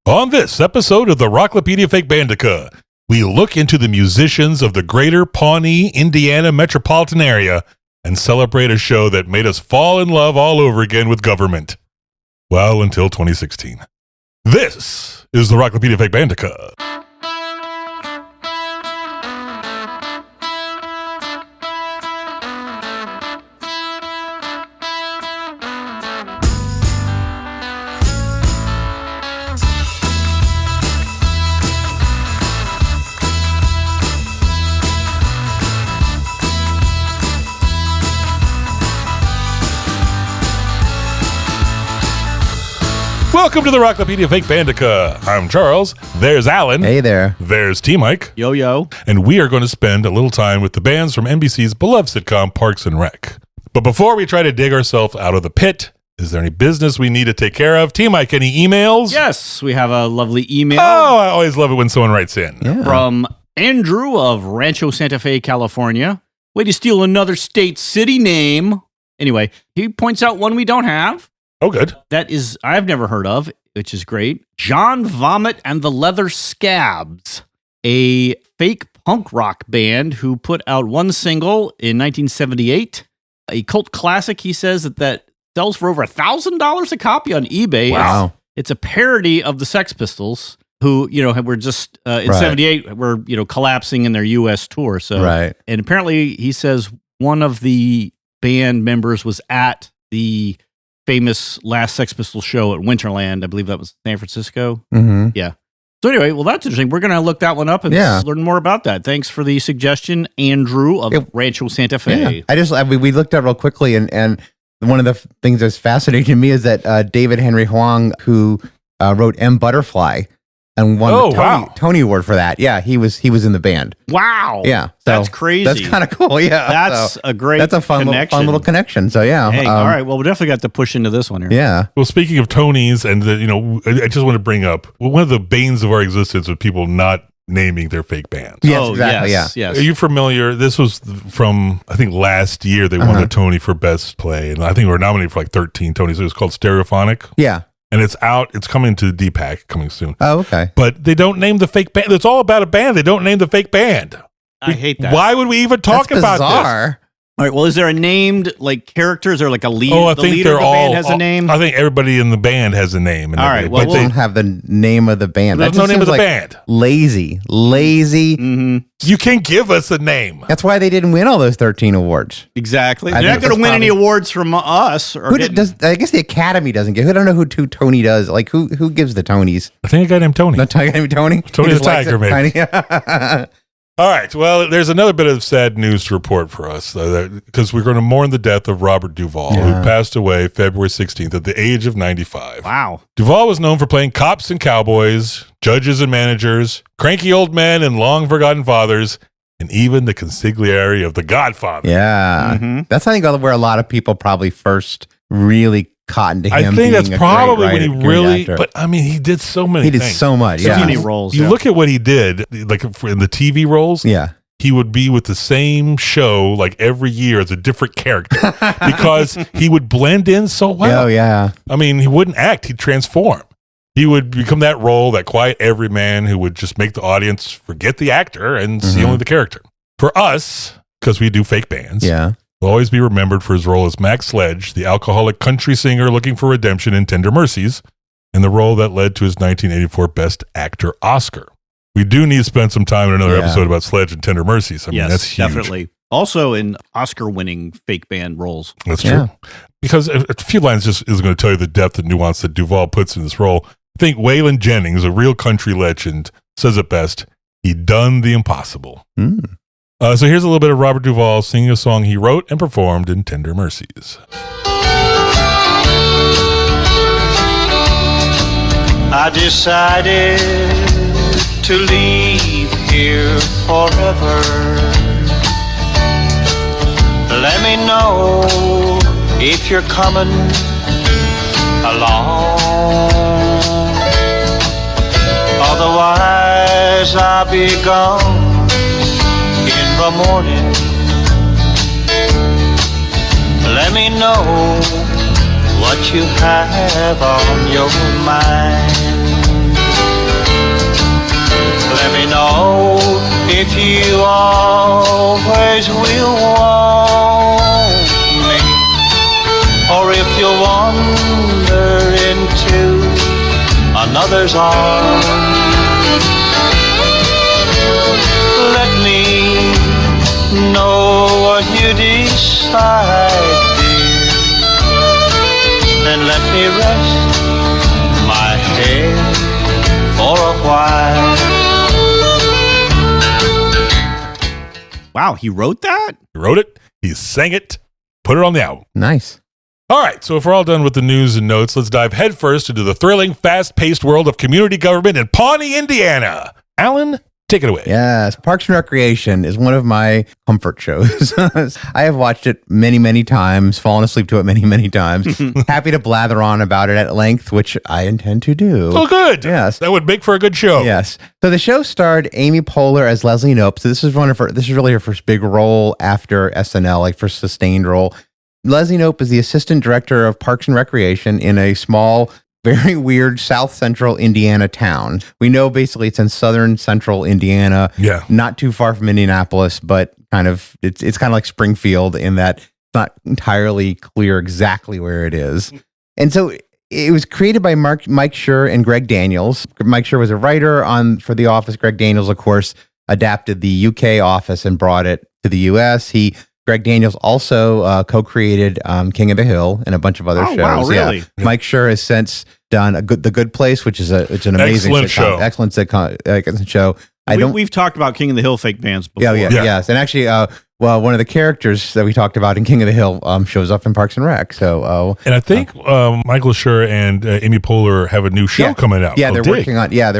On this episode of the Rocklopedia Fake Bandica, we look into the musicians of the greater Pawnee, Indiana metropolitan area and celebrate a show that made us fall in love all over again with government. Well, until 2016. This is the Rocklopedia Fake Bandica. Welcome to the Rocklopedia Fake Bandica. I'm Charles. There's Alan. Hey there. There's T-Mike. Yo, yo. And we are going to spend a little time with the bands from NBC's beloved sitcom Parks and Rec. But before we try to dig ourselves out of the pit, is there any business we need to take care of? T-Mike, any emails? Yes, we have a lovely email Oh, I always love it when someone writes in. Yeah. from Andrew of Rancho Santa Fe, California. Way to steal another state city name. Anyway, he points out one we don't have. Oh, good. That is, I've never heard of, which is great. John Vomit and the Leather Scabs, a fake punk rock band who put out one single in 1978. A cult classic, he says, that sells for over $1,000 a copy on eBay. Wow. It's a parody of the Sex Pistols, who, were just, in Right. 78, were, collapsing in their U.S. tour. So, Right. And apparently, he says one of the band members was at the famous last Sex Pistols show at Winterland. I believe that was San Francisco. Mm-hmm. So anyway, well, that's interesting. We're going to look that one up and learn more about that. Thanks for the suggestion, Andrew of Rancho Santa Fe. Yeah. We looked at it real quickly, and one of the things that's fascinating to me is that David Henry Hwang, who wrote M. Butterfly, and won the Tony Award for that. Yeah, he was in the band. Wow. Yeah. So that's crazy. That's kind of cool. Yeah. That's a great That's a fun little connection. So yeah. Hey, all right. Well, we definitely got to push into this one here. Yeah. Well, speaking of Tonys, and I just want to bring up one of the banes of our existence with people not naming their fake bands. Yes, exactly. Yes. Are you familiar? This was from, I think, last year. They won a Tony for Best Play, and I think we were nominated for like 13 Tonys. It was called Stereophonic. Yeah. And it's out. It's coming to D-Pack coming soon. Oh, okay. But they don't name the fake band. It's all about a band. They don't name the fake band. I hate that. Why would we even talk That's about bizarre. this? All right. Well, is there a named character? Is there like a lead? Oh, I the think leader they're of the all. band has a name. I think everybody in the band has a name. And All right, well, but They don't have the name of the band. there's That no just name of seems the like band. Lazy. Mm-hmm. You can give us a name. That's why they didn't win all those 13 awards. Exactly. I They're think not going to that's win any probably- awards from us. Or I guess the Academy doesn't give. I don't know who Tony does. Like who gives the Tonys? I think a guy named Tony. No, Tony. Tony He the just likes Tiger, it. maybe. Tiny. All right. Well, there's another bit of sad news to report for us because we're going to mourn the death of Robert Duvall, who passed away February 16th at the age of 95. Wow. Duvall was known for playing cops and cowboys, judges and managers, cranky old men and long forgotten fathers, and even the consigliere of The Godfather. Yeah, Mm-hmm. that's I think where a lot of people probably first really caught into him. I think being that's a probably great when he writer, really, great actor. but I mean, he did so many he did things. so much. So Yeah, many roles. You look at what he did, like in the TV roles. yeah. He would be with the same show like every year as a different character because he would blend in so well. Oh yeah. I mean, he wouldn't act, he'd transform. He would become that role, that quiet everyman who would just make the audience forget the actor and see only the character. For us, because we do fake bands, Yeah. he'll always be remembered for his role as Max Sledge, the alcoholic country singer looking for redemption in Tender Mercies, and the role that led to his 1984 Best Actor Oscar. We do need to spend some time in another episode about Sledge and Tender Mercies. I mean, that's huge. Definitely. Also in Oscar-winning fake band roles. That's true. Because a few lines just isn't going to tell you the depth and nuance that Duvall puts in this role. I think Waylon Jennings, a real country legend, says it best. He done the impossible. Mm. So here's a little bit of Robert Duvall singing a song he wrote and performed in Tender Mercies. I decided to leave here forever. Let me know if you're coming along. Otherwise I'll be gone in the morning. Let me know what you have on your mind. you always will want me, or if you'll wander into another's arms, let me know what you decide, dear, and let me rest my head for a while. Wow, he wrote that? He wrote it, he sang it, put it on the album. Nice. All right, so if we're all done with the news and notes, let's dive headfirst into the thrilling, fast-paced world of community government in Pawnee, Indiana. Alan, take it away. Yes, Parks and Recreation is one of my comfort shows. I have watched it many, many times, fallen asleep to it many, many times. Happy to blather on about it at length, which I intend to do. Oh, good. Yes. That would make for a good show. Yes. So the show starred Amy Poehler as Leslie Knope. So this is really her first big role after SNL, like first sustained role. Leslie Knope is the assistant director of Parks and Recreation in a small, very weird South Central Indiana town. We know basically it's in southern central Indiana. Yeah. Not too far from Indianapolis, but it's kind of like Springfield in that it's not entirely clear exactly where it is. And so it was created by Mike Schur and Greg Daniels. Mike Schur was a writer for The Office. Greg Daniels, of course, adapted the UK Office and brought it to the US. Greg Daniels also co-created King of the Hill and a bunch of other shows. Wow, really? Yeah. Mike Schur has since done The Good Place, which is it's an amazing excellent show. We've talked about King of the Hill fake bands before. Yeah. Yes, and actually, one of the characters that we talked about in King of the Hill shows up in Parks and Rec. So, and I think Michael Schur and Amy Poehler have a new show coming out. Yeah, they're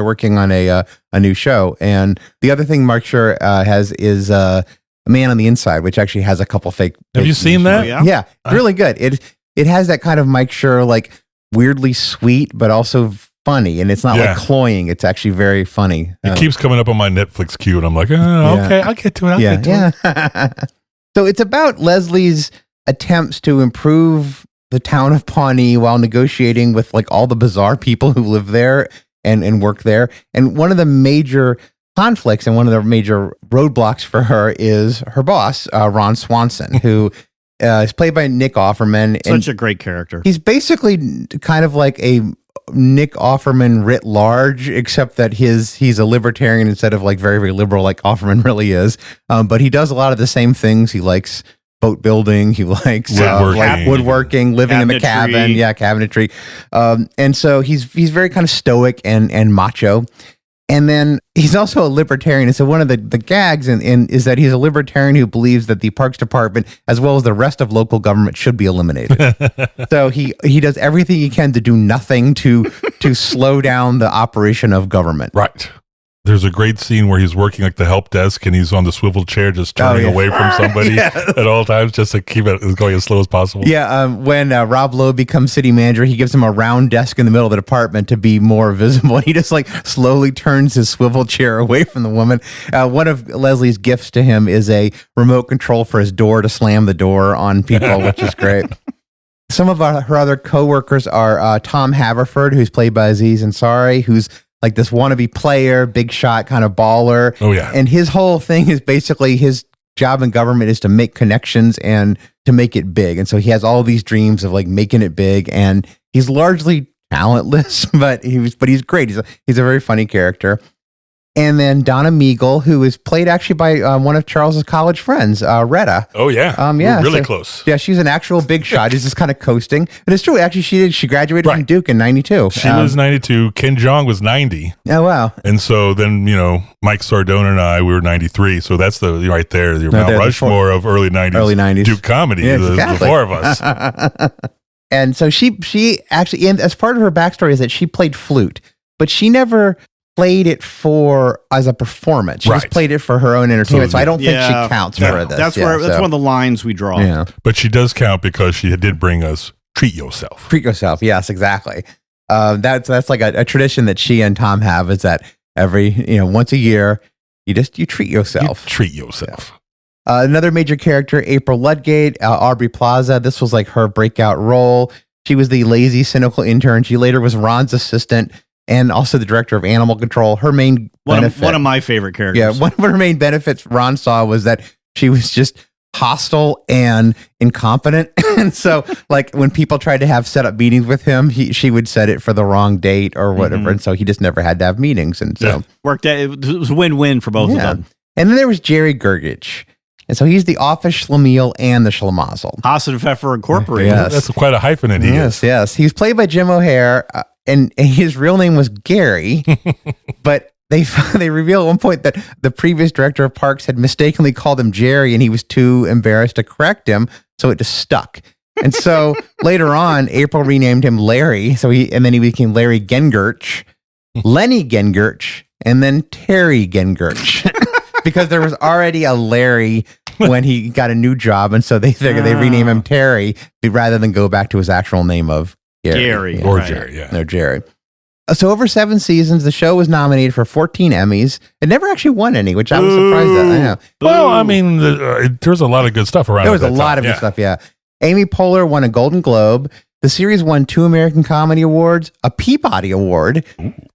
working on a new show. And the other thing Mark Schur has is A Man on the Inside, which actually has a couple fake. Have you seen that? Oh, yeah? Yeah, really good. It has that kind of Mike Schur, like weirdly sweet, but also funny, and it's not like cloying. It's actually very funny. It keeps coming up on my Netflix queue, and I'm like, okay, I'll get to it. Yeah. So it's about Leslie's attempts to improve the town of Pawnee while negotiating with like all the bizarre people who live there and work there. And one of the major conflicts and one of the major roadblocks for her is her boss, Ron Swanson, who is played by Nick Offerman. Such a great character. He's basically kind of like a Nick Offerman writ large, except that he's a libertarian instead of like very, very liberal like Offerman really is. But he does a lot of the same things. He likes boat building. He likes woodworking, living in the cabin. Yeah, cabinetry. And so he's very kind of stoic and macho. And then he's also a libertarian. And so one of the gags is that he's a libertarian who believes that the Parks Department, as well as the rest of local government, should be eliminated. So he does everything he can to do nothing to slow down the operation of government. Right. There's a great scene where he's working like the help desk and he's on the swivel chair just turning away from somebody at all times just to keep it going as slow as possible. Yeah, when Rob Lowe becomes city manager, he gives him a round desk in the middle of the department to be more visible. He just like slowly turns his swivel chair away from the woman. One of Leslie's gifts to him is a remote control for his door to slam the door on people, which is great. Some of her other co-workers are Tom Haverford, who's played by Aziz Ansari, who's like this wannabe player, big shot kind of baller. Oh, yeah. And his whole thing is basically his job in government is to make connections and to make it big. And so he has all these dreams of like making it big. And he's largely talentless, but he's great. He's a very funny character. And then Donna Meagle, who is played actually by one of Charles's college friends, Retta. Oh, yeah. Yeah. We're really close. Yeah, she's an actual big shot. He's just kind of coasting. But it's true. Actually, she graduated from Duke in 92. She was 92. Ken Jeong was 90. Oh, wow. And so then, Mike Sardone and I, we were 93. So that's right there, the Mount Rushmore of early 90s Duke comedy, the four of us. And so she actually, and as part of her backstory is that she played flute, but she never played it as a performance. She just played it for her own entertainment. So I don't think she counts for this. That's one of the lines we draw. Yeah. But she does count because she did bring us Treat Yourself. Treat Yourself. Yes, exactly. That's like a tradition that she and Tom have, is that every, once a year, you treat yourself. You treat yourself. Another major character, April Ludgate, Aubrey Plaza. This was like her breakout role. She was the lazy, cynical intern. She later was Ron's assistant. and also the director of animal control. Her main one of my favorite characters. Yeah, one of her main benefits Ron saw was that she was just hostile and incompetent. And so, like, when people tried to have set up meetings with him, she would set it for the wrong date or whatever. Mm-hmm. And so he just never had to have meetings. And so worked out. It was win-win for both of them. And then there was Jerry Gergich. And so he's the office schlemiel and the schlemazel. Haas and Pfeffer Incorporated. Yes. That's quite a hyphenate he is. Yes. He was played by Jim O'Heir, and his real name was Gary. But they reveal at one point that the previous director of parks had mistakenly called him Jerry, and he was too embarrassed to correct him, so it just stuck. And so later on, April renamed him Larry. And then he became Larry Gengurch, Lenny Gengurch, and then Terry Gengurch. Because there was already a Larry when he got a new job, and so they figured they rename him Terry rather than go back to his actual name of Gary. Or Jerry, yeah. No, Jerry. So over 7 seasons, the show was nominated for 14 Emmys. It never actually won any, which I was surprised at. I know. Well, I mean, there's a lot of good stuff around. There was a lot of good stuff, yeah. Amy Poehler won a Golden Globe. The series won 2 American Comedy Awards, a Peabody Award,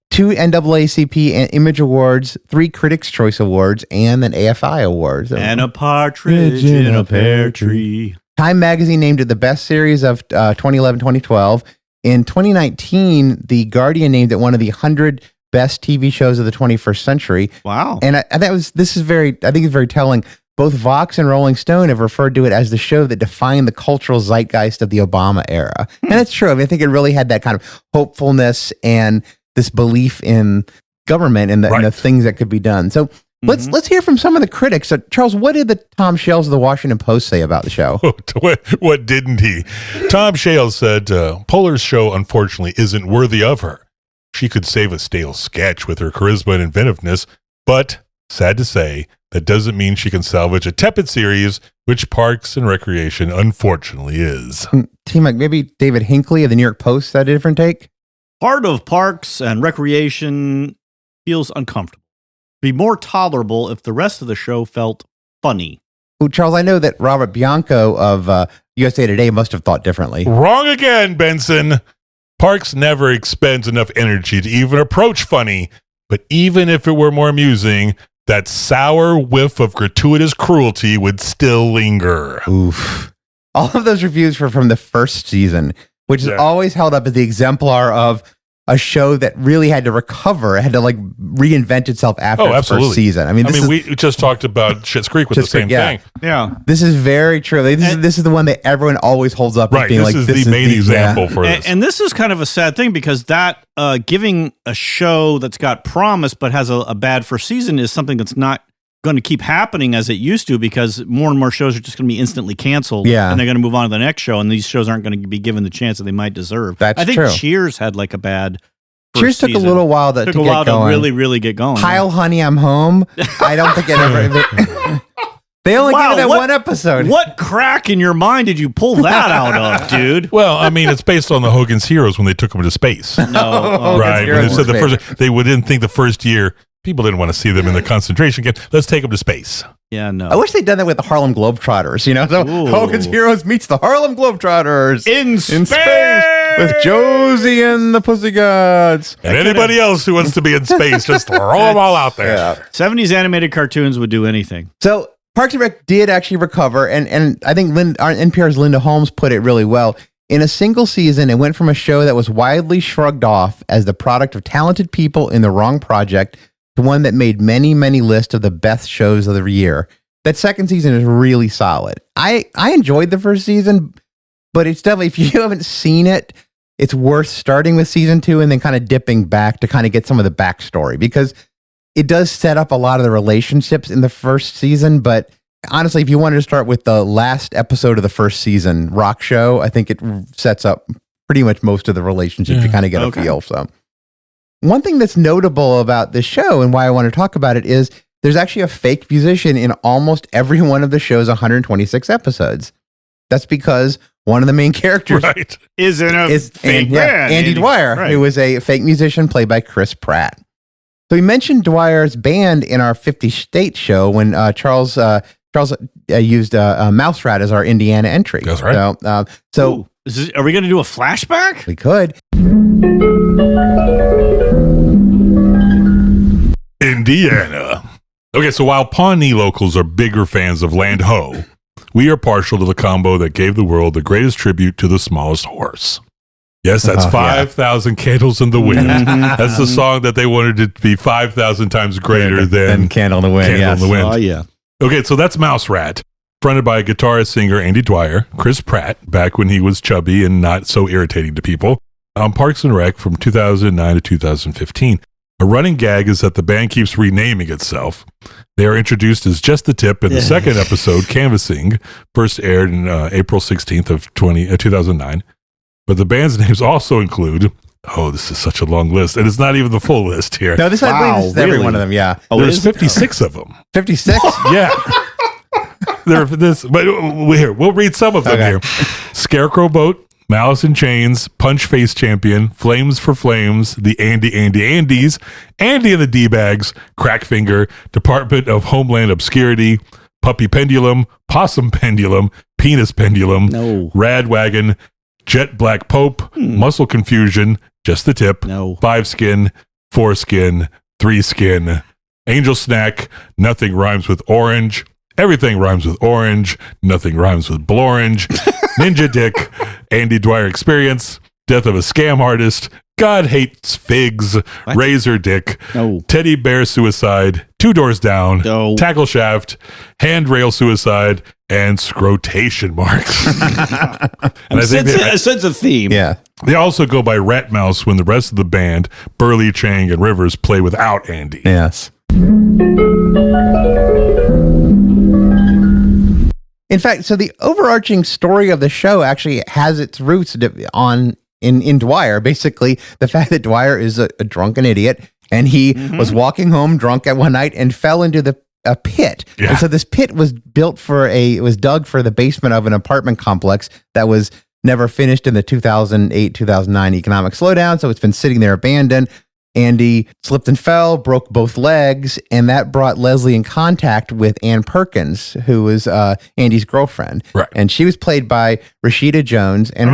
2 NAACP and Image Awards, 3 Critics' Choice Awards, and an AFI Award. And a partridge in a pear tree. Time Magazine named it the best series of 2011-2012. In 2019, The Guardian named it one of the 100 best TV shows of the 21st century. Wow. And I think it's very telling. Both Vox and Rolling Stone have referred to it as the show that defined the cultural zeitgeist of the Obama era. And it's true. I mean, I think it really had that kind of hopefulness and this belief in government and the things that could be done. So let's hear from some of the critics. So, Charles, what did the Tom Shales of the Washington Post say about the show? What didn't he? Tom Shales said, Poehler's show, unfortunately, isn't worthy of her. She could save a stale sketch with her charisma and inventiveness, but, sad to say, that doesn't mean she can salvage a tepid series, which Parks and Recreation unfortunately is. T-Mac, maybe David Hinckley of the New York Post had a different take? Part of Parks and Recreation feels uncomfortable. Be more tolerable if the rest of the show felt funny. Well, Charles, I know that Robert Bianco of USA Today must have thought differently. Wrong again, Benson. Parks never expends enough energy to even approach funny, but even if it were more amusing, that sour whiff of gratuitous cruelty would still linger. Oof. All of those reviews were from the first season, which is always held up as the exemplar of a show that really had to recover. It had to reinvent itself after its first season. I mean, we just talked about Schitt's Creek with the same thing. Yeah. This is very true. This is the one that everyone always holds up as being this is the main example for this. And this is kind of a sad thing because that giving a show that's got promise but has a bad first season is something that's not going to keep happening as it used to, because more and more shows are just going to be instantly canceled. Yeah. And they're going to move on to the next show, and these shows aren't going to be given the chance that they might deserve. I think true. Cheers had a bad Cheers took season. A little while to get going. To really, really get going. Pile Honey, I'm Home. I don't think it ever... They only gave it that one episode. What crack in your mind did you pull that out of, dude? Well, I mean, it's based on the Hogan's Heroes when they took them to space. No. Right. When they said didn't think the first year... People didn't want to see them in the concentration camp. Let's take them to space. Yeah, no. I wish they'd done that with the Harlem Globetrotters, So Hogan's Heroes meets the Harlem Globetrotters in space with Josie and the Pussycats. And anybody else who wants to be in space, just throw them all out there. Yeah. 70s animated cartoons would do anything. So Parks and Rec did actually recover, and I think NPR's Linda Holmes put it really well. In a single season, it went from a show that was widely shrugged off as the product of talented people in the wrong project to one that made many, many lists of the best shows of the year. That second season is really solid. I enjoyed the first season, but it's definitely, if you haven't seen it, it's worth starting with season 2 and then kind of dipping back to kind of get some of the backstory, because it does set up a lot of the relationships in the first season. But honestly, if you wanted to start with the last episode of the first season, Rock Show, I think it sets up pretty much most of the relationships. You kind of get a feel. So one thing that's notable about this show and why I want to talk about it is there's actually a fake musician in almost every one of the show's 126 episodes. That's because one of the main characters is fake band. Andy Dwyer, who is a fake musician played by Chris Pratt. So we mentioned Dwyer's band in our 50 States show when Charles used Mouse Rat as our Indiana entry. That's right. Are we going to do a flashback? We could. Indiana. Okay, so while Pawnee locals are bigger fans of Land Ho, we are partial to the combo that gave the world the greatest tribute to the smallest horse. Yes, that's 5,000 Candles in the Wind. That's the song that they wanted it to be 5,000 times greater than Candle in the Wind. Candle in the Wind. Oh, yeah. Okay, so that's Mouse Rat, fronted by guitarist singer Andy Dwyer, Chris Pratt, back when he was chubby and not so irritating to people, on Parks and Rec from 2009 to 2015. A running gag is that the band keeps renaming itself. They are introduced as Just the Tip in the second episode, Canvassing, first aired in April 16th of 2009. But the band's names also include, this is such a long list, and it's not even the full list here. No, I believe this is every one of them, yeah. There's 56 of them. 56? Yeah. We'll read some of them here. Scarecrow Boat, Malice in Chains, Punch Face Champion, Flames for Flames, the Andes, Andy and the D-Bags, Crackfinger, Department of Homeland Obscurity, Puppy Pendulum, Possum Pendulum, Penis Pendulum, Rad Wagon, Jet Black Pope, Muscle Confusion, Just the Tip, 5 Skin, 4 Skin, 3 Skin, Angel Snack, Nothing Rhymes with Orange, Everything Rhymes with Orange, Nothing Rhymes with Blorange, Ninja Dick, Andy Dwyer Experience, Death of a Scam Artist, God Hates Figs, Razor Dick, Teddy Bear Suicide, Two Doors Down, Tackle Shaft, Handrail Suicide, and Scrotation Marks. And I think I sense a theme. Yeah. They also go by Rat Mouse when the rest of the band, Burley, Chang, and Rivers, play without Andy. Yes. In fact, so the overarching story of the show actually has its roots in Dwyer. Basically, the fact that Dwyer is a drunken idiot, and he was walking home drunk at one night and fell into a pit. Yeah. And so this pit was dug for the basement of an apartment complex that was never finished in the 2008-2009 economic slowdown. So it's been sitting there abandoned. Andy slipped and fell, broke both legs, and that brought Leslie in contact with Ann Perkins, who was Andy's girlfriend. Right. And she was played by Rashida Jones. And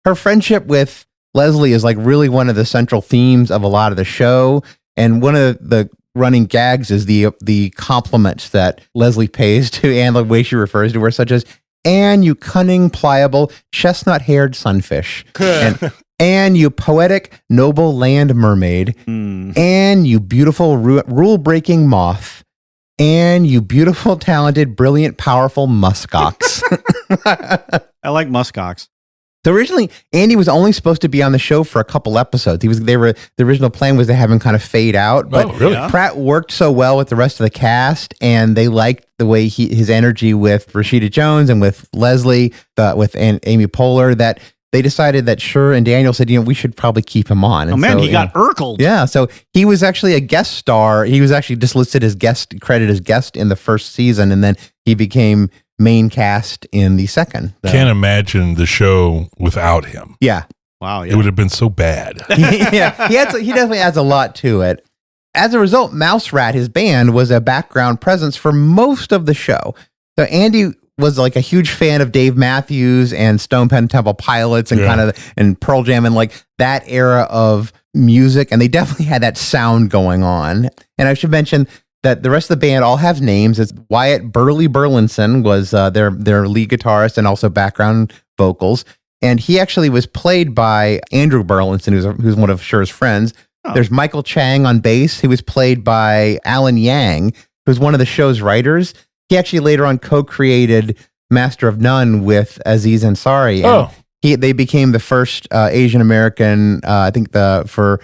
her friendship with Leslie is like really one of the central themes of a lot of the show. And one of the running gags is the compliments that Leslie pays to Ann, the way she refers to her, such as, "Ann, you cunning, pliable, chestnut-haired sunfish." And you poetic, noble land mermaid. And you beautiful, rule-breaking moth. And you beautiful, talented, brilliant, powerful muskox. I like muskox. So originally, Andy was only supposed to be on the show for a couple episodes. The original plan was to have him kind of fade out, but Pratt worked so well with the rest of the cast, and they liked the way his energy with Rashida Jones and with Leslie, with Amy Poehler, that they decided that Schur and Daniel said, we should probably keep him on. And he got Urkeled. Yeah, so he was actually a guest star. He was actually just listed as credit as guest in the first season, and then he became main cast in the second. Can't imagine the show without him. Yeah. Wow. Yeah. It would have been so bad. Yeah. He definitely adds a lot to it. As a result, Mouse Rat, his band, was a background presence for most of the show. So Andy was like a huge fan of Dave Matthews and Stone Temple Pilots and and Pearl Jam and like that era of music. And they definitely had that sound going on. And I should mention that the rest of the band all have names. It's Wyatt Burley Burlinson was their lead guitarist and also background vocals. And he actually was played by Andrew Burlinson, who's one of Schur's friends. Oh. There's Michael Chang on bass, who was played by Alan Yang, who's one of the show's writers. He actually later on co-created Master of None with Aziz Ansari. And they became the first Asian American, I think for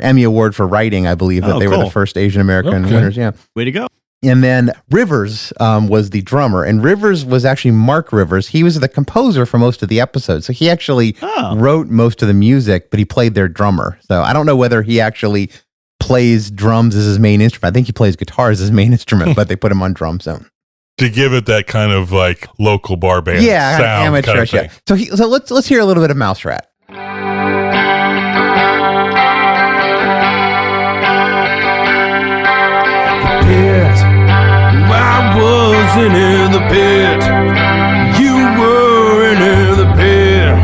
Emmy Award for writing, I believe that they were the first Asian American winners. Yeah, way to go. And then Rivers was the drummer, and Rivers was actually Mark Rivers. He was the composer for most of the episodes, so he actually wrote most of the music, but he played their drummer. So I don't know whether he actually plays drums as his main instrument. I think he plays guitar as his main instrument, but they put him on drums. So. To give it that kind of like local bar band sound, amateur kind of thing. Yeah. So let's hear a little bit of Mouse Rat. Pit. I wasn't in the pit. You weren't in the pit.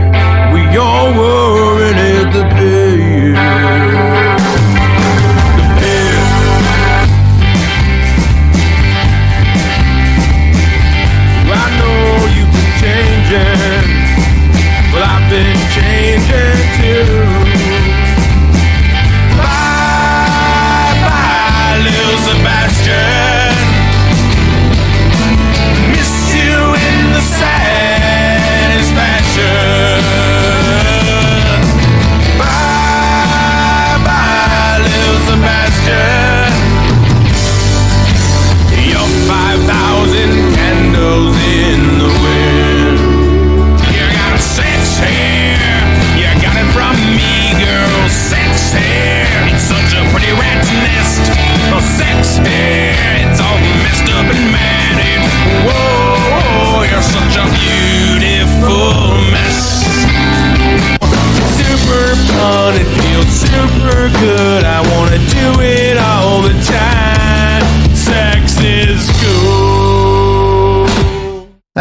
We all weren't in the pit. The pit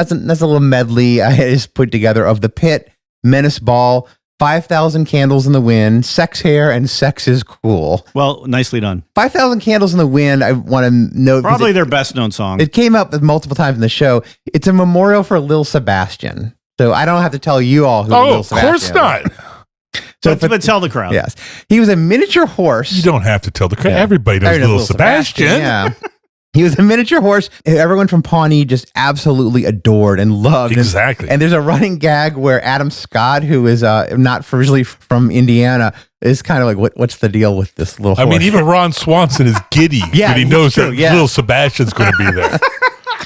That's a little medley I just put together of The Pit, Menace Ball, 5,000 Candles in the Wind, Sex Hair, and Sex is Cool. Well, nicely done. 5,000 Candles in the Wind, I want to note. Probably their best known song. It came up multiple times in the show. It's a memorial for Lil Sebastian. So I don't have to tell you all who Lil Sebastian is. Of course not. So but tell the crowd. Yes. He was a miniature horse. You don't have to tell the crowd. Everybody knows Lil Sebastian. Yeah. He was a miniature horse. Everyone from Pawnee just absolutely adored and loved. Exactly. And there's a running gag where Adam Scott, who is not originally from Indiana, is kind of like, what's the deal with this little horse? I mean, even Ron Swanson is giddy when he knows that Lil Sebastian's going to be there.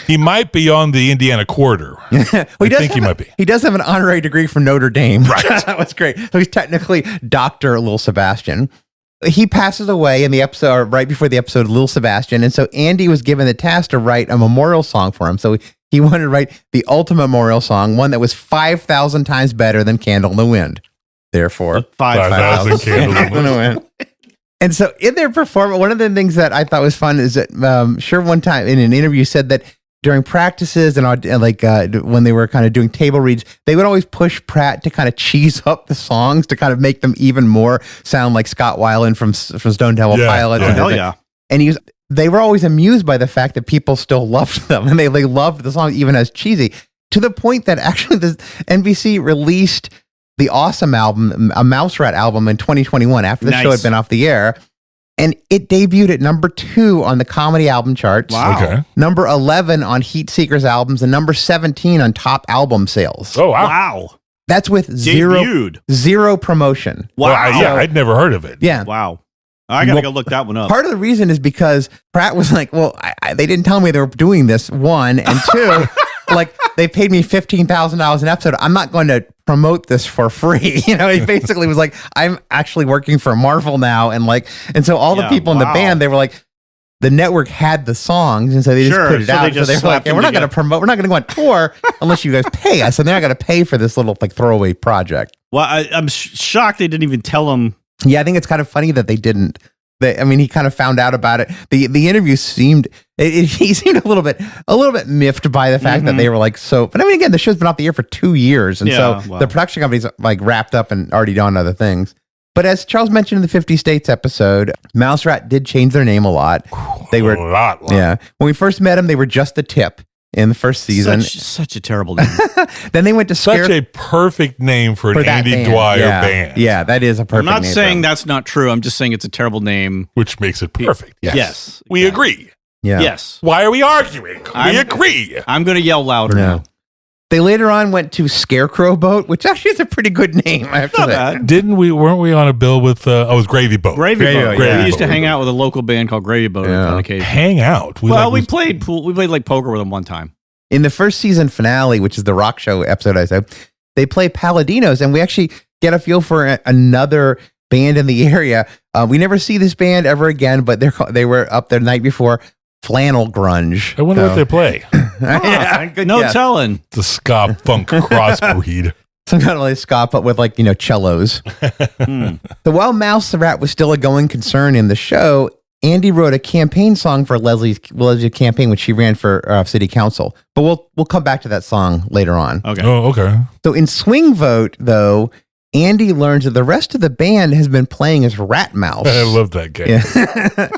He might be on the Indiana corridor. Well, he might be. He does have an honorary degree from Notre Dame. Right. That was great. So he's technically Dr. Lil Sebastian. He passes away in the episode, or right before the episode, Lil Sebastian. And so Andy was given the task to write a memorial song for him. So he wanted to write the ultimate memorial song, one that was 5,000 times better than Candle in the Wind. Therefore, 5,000 Candles in the Wind. And so in their performance, one of the things that I thought was fun is that one time in an interview said that during practices and when they were kind of doing table reads, they would always push Pratt to kind of cheese up the songs to kind of make them even more sound like Scott Weiland from Stone Temple Pilots. Hell yeah. And they were always amused by the fact that people still loved them and they loved the song even as cheesy, to the point that actually the NBC released the Awesome album, a Mouse Rat album in 2021 after the show had been off the air. And it debuted at number 2 on the comedy album charts. Wow. Okay. Number 11 on Heat Seekers albums and number 17 on top album sales. Oh, wow. Wow. That's with zero promotion. Wow. Well, I'd never heard of it. Yeah. Wow. I got to go look that one up. Part of the reason is because Pratt was like, well, they didn't tell me they were doing this, one. And two, like, they paid me $15,000 an episode. I'm not going to promote this for free. He basically was like, I'm actually working for Marvel now. And so all the people in the band, they were like, the network had the songs. And so they just put it out. So they were like, we're not going to promote, we're not going to go on tour unless you guys pay us. And they're not going to pay for this little throwaway project. Well, I'm shocked they didn't even tell him. Yeah, I think it's kind of funny that they didn't. He kind of found out about it. The interview seemed he seemed a little bit miffed by the fact that they were like so. But I mean, again, the show's been off the air for 2 years, and the production company's wrapped up and already done other things. But as Charles mentioned in the 50 States episode, Mouse Rat did change their name a lot. They were a lot. Yeah. When we first met them, they were just the Tip in the first season. Such a terrible name. Then they went to such a perfect name for an Andy Dwyer band. Yeah, that is a perfect name. I'm not saying that's not true. I'm just saying it's a terrible name. Which makes it perfect. Yes. We agree. Yeah. Yes. Why are we arguing? We agree. I'm going to yell louder now. They later on went to Scarecrow Boat, which actually is a pretty good name. I have to say. Weren't we on a bill with, it was Gravy Boat. Gravy Boat. We used to hang out with a local band called Gravy Boat on occasion. Hang out? We played pool. We played poker with them one time. In the first season finale, which is the rock show episode I said, they play Paladinos, and we actually get a feel for another band in the area. We never see this band ever again, but they were up there the night before, Flannel Grunge. I wonder what they play. No telling. The ska funk crossbreed. Some kind of ska, but with cellos. So while Mouse the Rat was still a going concern in the show, Andy wrote a campaign song for Leslie's campaign, which she ran for city council. But we'll come back to that song later on. Okay. Oh, okay. So in Swing Vote, though, Andy learns that the rest of the band has been playing as Rat Mouse. I love that game. Yeah.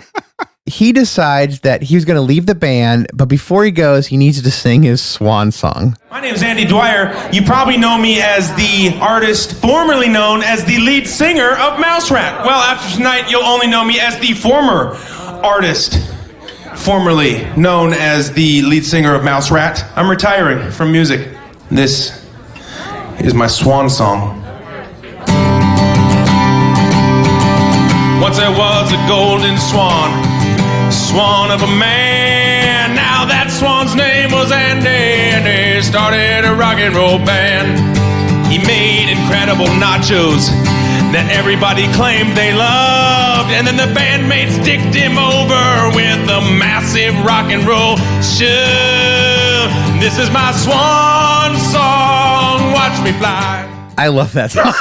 He decides that he's going to leave the band, but before he goes, he needs to sing his swan song. My name is Andy Dwyer. You probably know me as the artist formerly known as the lead singer of Mouse Rat. Well, after tonight, you'll only know me as the former artist formerly known as the lead singer of Mouse Rat. I'm retiring from music. This is my swan song. Once there was a golden swan. Swan of a man, now that swan's name was Andy, and he started a rock and roll band. He made incredible nachos that everybody claimed they loved, and then the bandmates dicked him over with a massive rock and roll show. This is my swan song, watch me fly. I love that song.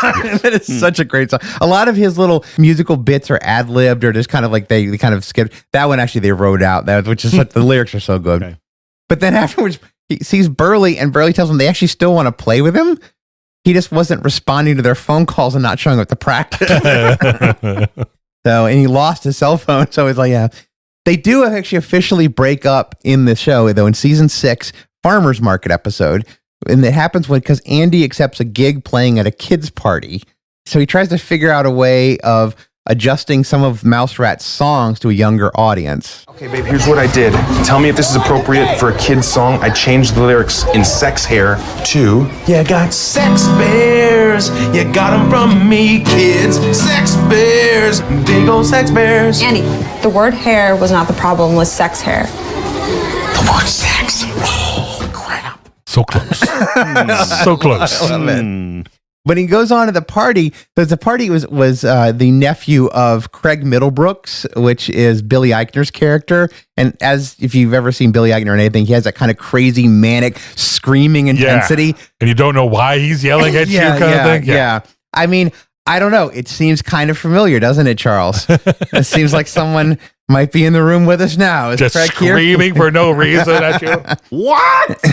That is such a great song. A lot of his little musical bits are ad-libbed or just kind of they kind of skipped. That one actually they wrote out, which is what the lyrics are so good. Okay. But then afterwards, he sees Burley, and Burley tells him they actually still want to play with him. He just wasn't responding to their phone calls and not showing up to practice. And he lost his cell phone. So it's like, yeah. They do actually officially break up in the show, though, in season 6, Farmer's Market episode. And it happens because Andy accepts a gig playing at a kid's party. So he tries to figure out a way of adjusting some of Mouse Rat's songs to a younger audience. Okay, babe, here's what I did. Tell me if this is appropriate for a kid's song. I changed the lyrics in sex hair to, you got sex bears, you got them from me, kids. Sex bears, big old sex bears. Andy, the word hair was not the problem with sex hair. The word sex. Oh, crap. So close. So close. I love it. When he goes on to the party, the party was the nephew of Craig Middlebrooks, which is Billy Eichner's character. And if you've ever seen Billy Eichner or anything, he has that kind of crazy, manic, screaming intensity. Yeah. And you don't know why he's yelling at you kind of thing? Yeah. I mean, I don't know. It seems kind of familiar, doesn't it, Charles? It seems like someone might be in the room with us now. Is just Craig screaming for no reason at you? What?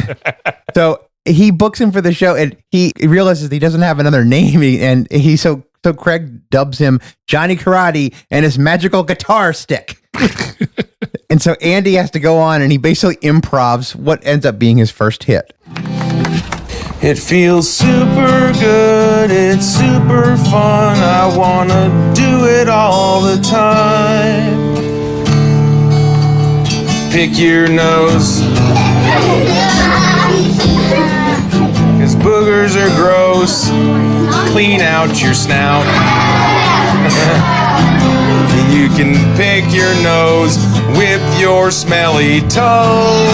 So he books him for the show, and he realizes he doesn't have another name, so Craig dubs him Johnny Karate and his magical guitar stick. And so Andy has to go on, and he basically improvs what ends up being his first hit. It feels super good, it's super fun, I wanna do it all the time. Pick your nose, 'cause boogers are gross. Clean out your snout. You can pick your nose with your smelly toes.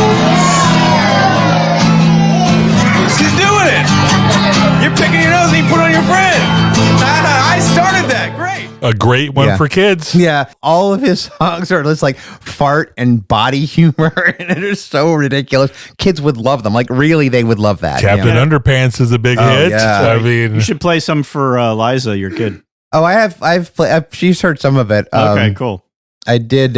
She's doing it! You're picking your nose and you put it on your friend. I started that. Great. A great one for kids. Yeah. All of his songs are just like fart and body humor, and it is so ridiculous. Kids would love them. Like, really, they would love that. Captain Underpants is a big hit. Yeah. I mean, You should play some for Liza, your kid. Oh, I've played. She's heard some of it. Okay, cool. I did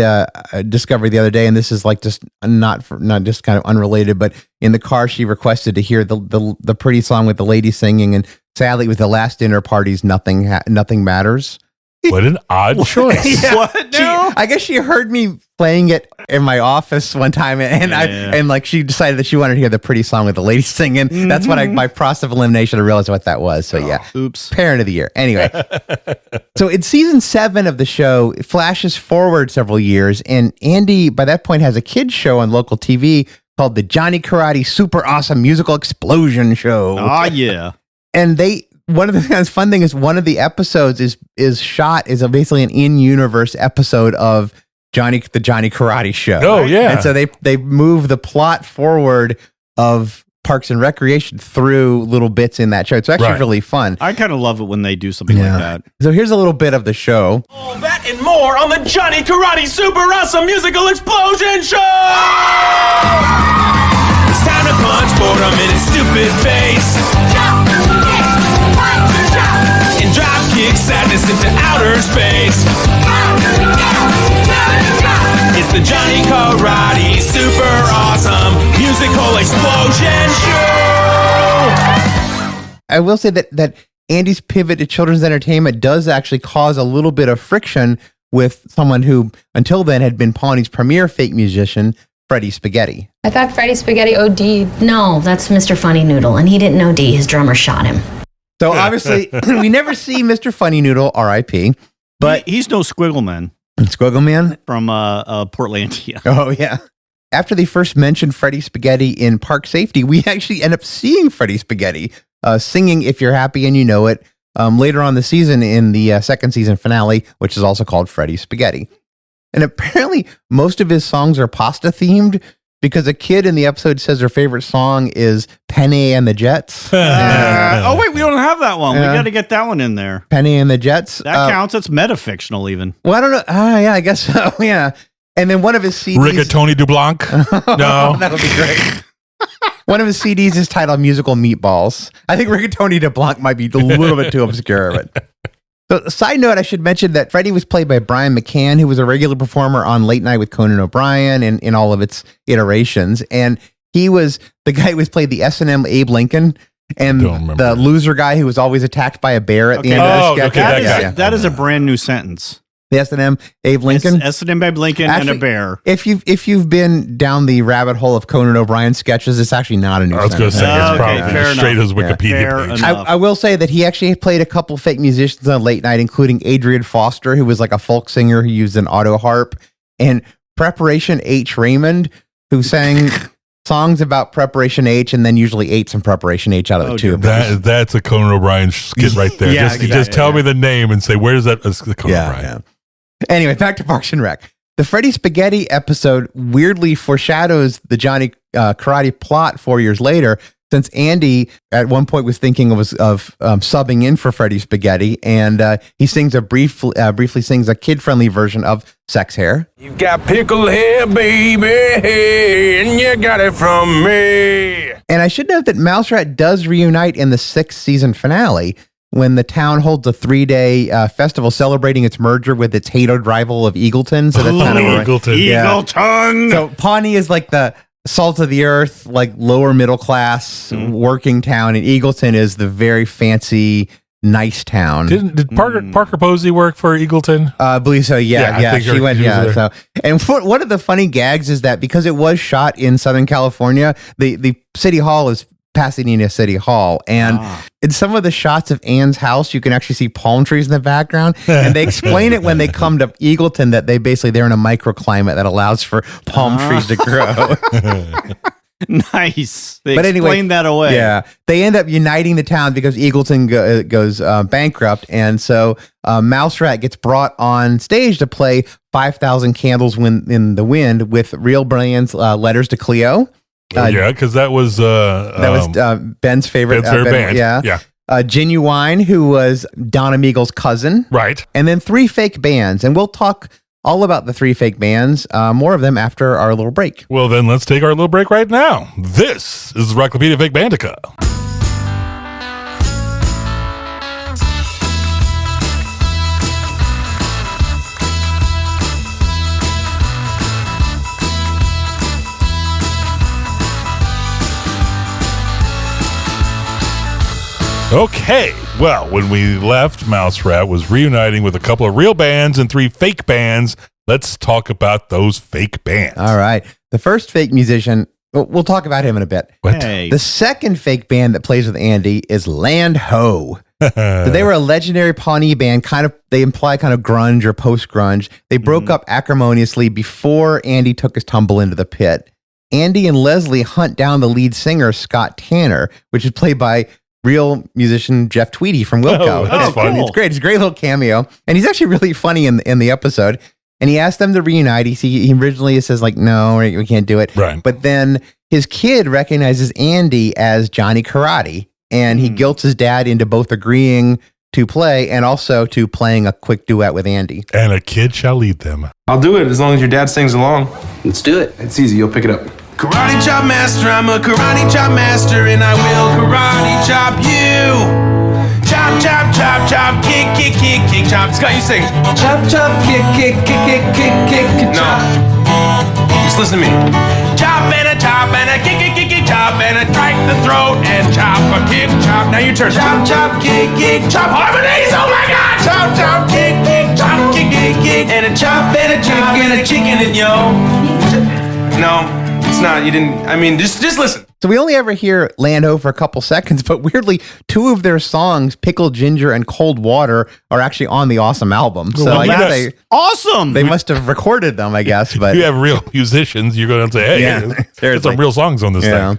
discover the other day, and this is like just not just kind of unrelated, but in the car she requested to hear the pretty song with the lady singing, and sadly with the last dinner parties, nothing matters. what an odd choice. Yeah. What? No. I guess she heard me playing it in my office one time, and like she decided that she wanted to hear the pretty song with the lady singing. Mm-hmm. That's what by process of elimination I realized what that was. So yeah, Oops. Parent of the year. Anyway, so in season 7 of the show, it flashes forward several years, and Andy by that point has a kids show on local TV called the Johnny Karate Super Awesome Musical Explosion Show. Oh yeah. And one of the kind of fun thing is one of the episodes is basically an in-universe episode of the Johnny Karate Show. Oh, yeah. And so they move the plot forward of Parks and Recreation through little bits in that show. It's actually really fun. I kind of love it when they do something like that. So here's a little bit of the show. All that and more on the Johnny Karate Super Awesome Musical Explosion Show! It's time to punch boredom in his stupid face. And drop kick sadness into outer space. It's the Johnny Karate Super Awesome Musical Explosion Show! I will say that Andy's pivot to children's entertainment does actually cause a little bit of friction with someone who, until then, had been Pawnee's premier fake musician, Freddie Spaghetti. I thought Freddie Spaghetti OD'd. No, that's Mr. Funny Noodle, and he didn't OD. His drummer shot him. So obviously, we never see Mr. Funny Noodle, R.I.P., but he's no Squiggle Man Squiggle Man from Portlandia. Oh, yeah. After they first mentioned Freddie Spaghetti in Park Safety, we actually end up seeing Freddie Spaghetti singing If You're Happy and You Know It later on the season in the second season finale, which is also called Freddie Spaghetti. And apparently, most of his songs are pasta themed because a kid in the episode says her favorite song is Penny and the Jets. Oh, wait, we don't have that one. We got to get that one in there. Penny and the Jets. That counts. It's metafictional even. Well, I don't know. Yeah, I guess so. Yeah. And then one of his CDs. Rigatoni Dublanc. No. That'll be great. One of his CDs is titled Musical Meatballs. I think Rigatoni DeBlanc might be a little bit too obscure. But so, side note, I should mention that Freddie was played by Brian McCann, who was a regular performer on Late Night with Conan O'Brien and in all of its iterations. And He was the guy who played the S&M Abe Lincoln. And the loser guy who was always attacked by a bear at the end of the sketch. That is a brand new sentence. The S&M Abe Lincoln? S&M Abe Lincoln and a bear. If you've been down the rabbit hole of Conan O'Brien sketches, it's actually not a new sentence. I was going to say, it's probably straight as Wikipedia page. I will say that he actually played a couple fake musicians on Late Night, including Adrian Foster, who was like a folk singer who used an auto harp, and Preparation H. Raymond, who sang songs about Preparation H and then usually ate some Preparation H out of the tube. That's a Conan O'Brien skit right there. Just tell me the name and say, where's that? It's the Conan O'Brien. Yeah. Anyway, back to Parks and Rec. The Freddy Spaghetti episode weirdly foreshadows the Johnny Karate plot 4 years later, since Andy at one point was thinking of subbing in for Freddy Spaghetti, and he sings briefly sings a kid-friendly version of Sex Hair. You got pickle hair, baby, and you got it from me. And I should note that Mouse Rat does reunite in the 6th season finale, when the town holds a 3-day festival celebrating its merger with its hated rival of Eagleton. So that's kind of Eagleton. Eagleton. So Pawnee is like the salt of the earth, like lower middle class working town, and Eagleton is the very fancy, nice town. Did Parker Posey work for Eagleton? I believe so. Yeah. She went. Yeah. So, and one of the funny gags is that because it was shot in Southern California, the city hall is Pasadena City Hall, and in some of the shots of Anne's house, you can actually see palm trees in the background, and they explain it when they come to Eagleton that they're in a microclimate that allows for palm trees to grow. Nice. They explain that away. Yeah. They end up uniting the town because Eagleton goes bankrupt, and so Mouse Rat gets brought on stage to play 5,000 Candles in the Wind with Real Brilliant's Letters to Cleo. Because that was Ben's favorite band. Yeah. Genuine, who was Don Amigos' cousin. Right. And then 3 fake bands. And we'll talk all about the 3 fake bands, more of them after our little break. Well, then let's take our little break right now. This is the Rocklopedia Fake Bandica. Okay, well, when we left, Mouse Rat was reuniting with a couple of real bands and 3 fake bands. Let's talk about those fake bands. All right. The first fake musician, we'll talk about him in a bit. What? Hey. The second fake band that plays with Andy is Land Ho. So they were a legendary Pawnee band, they imply kind of grunge or post-grunge. They broke up acrimoniously before Andy took his tumble into the pit. Andy and Leslie hunt down the lead singer, Scott Tanner, which is played by real musician Jeff Tweedy from Wilco. Oh, that's fun. It's great. It's a great little cameo. And he's actually really funny in the episode. And he asked them to reunite. He originally says, like, no, we can't do it. Right. But then his kid recognizes Andy as Johnny Karate. And he guilts his dad into both agreeing to play and also to playing a quick duet with Andy. And a kid shall lead them. I'll do it as long as your dad sings along. Let's do it. It's easy. You'll pick it up. Karate chop master, I'm a karate chop master, and I will karate chop you. Chop, chop, chop, chop, kick, kick, kick, kick, chop. Scott, you sing. Chop, chop, kick, kick, kick, kick, kick, kick, kick, No. Just listen to me. Chop and a kick, kick, kick, kick, chop and a strike the throat and chop a kick, chop. Now your turn. Chop, chop, kick, kick, chop. Harmonies, oh my God. Chop, chop, kick, kick, chop, kick, kick, kick, and a chop and a chop and a chicken and yo. No. It's not, you didn't, I mean, just listen. So we only ever hear Land Ho for a couple seconds, but weirdly, 2 of their songs, Pickled Ginger and Cold Water, are actually on the Awesome album. So I guess awesome. They must have recorded them, I guess. But you have real musicians, you're going to say, hey, there's some real songs on this thing.